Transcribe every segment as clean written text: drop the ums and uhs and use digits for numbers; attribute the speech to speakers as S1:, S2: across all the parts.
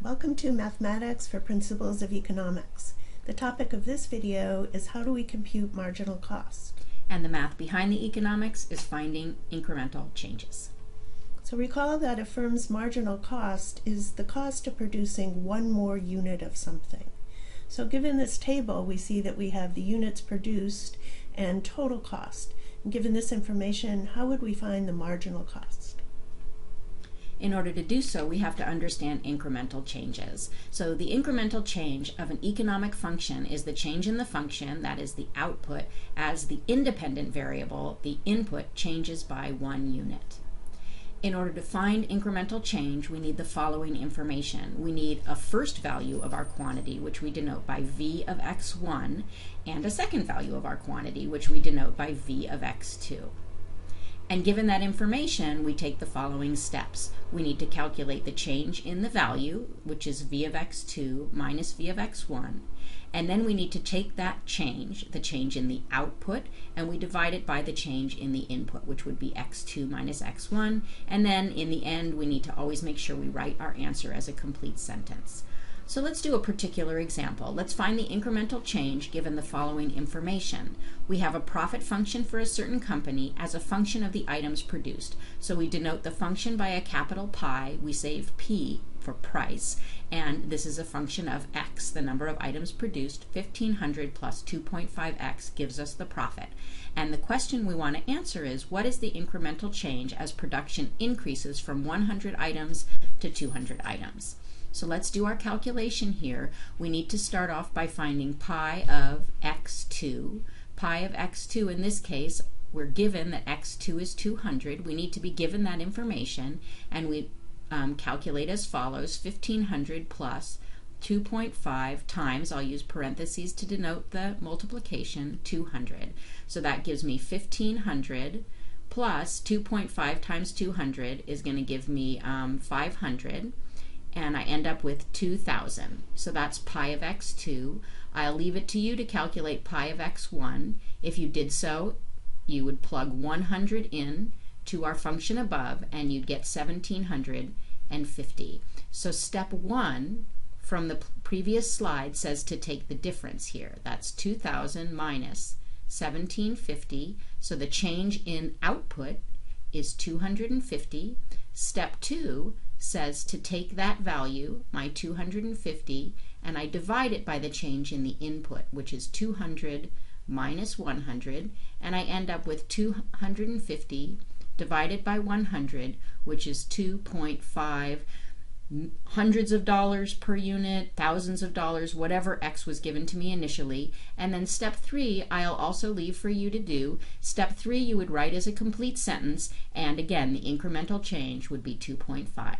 S1: Welcome to Mathematics for Principles of Economics. The topic of this video is how do we compute marginal cost?
S2: And the math behind the economics is finding incremental changes.
S1: So recall that a firm's marginal cost is the cost of producing one more unit of something. So given this table, we see that we have the units produced and total cost. And given this information, how would we find the marginal cost?
S2: In order to do so, we have to understand incremental changes. So the incremental change of an economic function is the change in the function, that is the output, as the independent variable, the input, changes by 1 unit. In order to find incremental change, we need the following information. We need a first value of our quantity, which we denote by v of x1, and a second value of our quantity, which we denote by v of x2. And given that information, we take the following steps. We need to calculate the change in the value, which is v of x2 minus v of x1. And then we need to take that change, the change in the output, and we divide it by the change in the input, which would be x2 minus x1. And then in the end, we need to always make sure we write our answer as a complete sentence. So let's do a particular example. Let's find the incremental change given the following information. We have a profit function for a certain company as a function of the items produced. So we denote the function by a capital pi. We save p for price, and this is a function of x, the number of items produced. 1500 plus 2.5x gives us the profit. And the question we want to answer is, what is the incremental change as production increases from 100 items to 200 items? So let's do our calculation here. We need to start off by finding pi of x2. Pi of x2, in this case, we're given that x2 is 200. We need to be given that information, and we calculate as follows: 1500 plus 2.5 times, I'll use parentheses to denote the multiplication, 200. So that gives me 1500 plus 2.5 times 200 is going to give me 500. And I end up with 2,000. So that's pi of x2. I'll leave it to you to calculate pi of x1. If you did so, you would plug 100 in to our function above, and you'd get 1,750. So step 1 from the previous slide says to take the difference here. That's 2,000 minus 1,750. So the change in output is 250. Step 2 says to take that value, my 250, and I divide it by the change in the input, which is 200 minus 100, and I end up with 250 divided by 100, which is 2.5 hundreds of dollars per unit, thousands of dollars, whatever x was given to me initially. And then step 3 I'll also leave for you to do. Step 3 you would write as a complete sentence, and again the incremental change would be 2.5.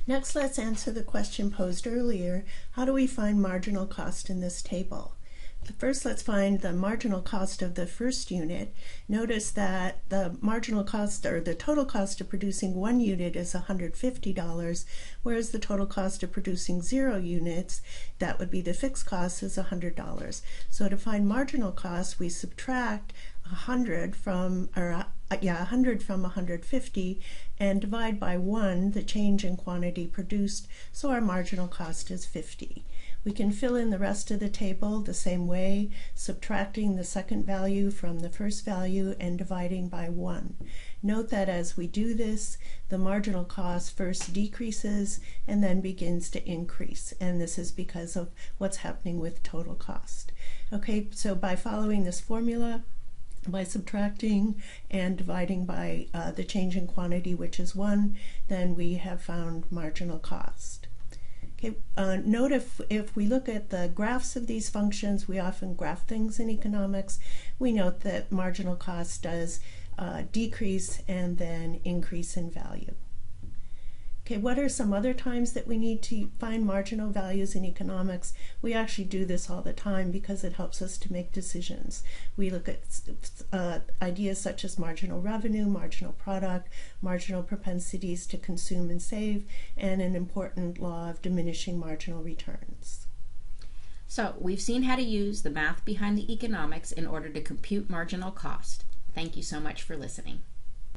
S1: Next, let's answer the question posed earlier. How do we find marginal cost in this table? First, let's find the marginal cost of the first unit. Notice that the marginal cost, or the total cost of producing 1 unit, is $150, whereas the total cost of producing 0 units, that would be the fixed cost, is $100. So to find marginal cost, we subtract 100 from 150 and divide by 1 the change in quantity produced, so our marginal cost is 50. We can fill in the rest of the table the same way, subtracting the second value from the first value and dividing by 1. Note that as we do this, the marginal cost first decreases and then begins to increase, and this is because of what's happening with total cost. Okay, so by following this formula, by subtracting and dividing by the change in quantity, which is 1, then we have found marginal cost. Okay, note if we look at the graphs of these functions, we often graph things in economics. We note that marginal cost does decrease and then increase in value. Okay, what are some other times that we need to find marginal values in economics? We actually do this all the time because it helps us to make decisions. We look at ideas such as marginal revenue, marginal product, marginal propensities to consume and save, and an important law of diminishing marginal returns.
S2: So we've seen how to use the math behind the economics in order to compute marginal cost. Thank you so much for listening.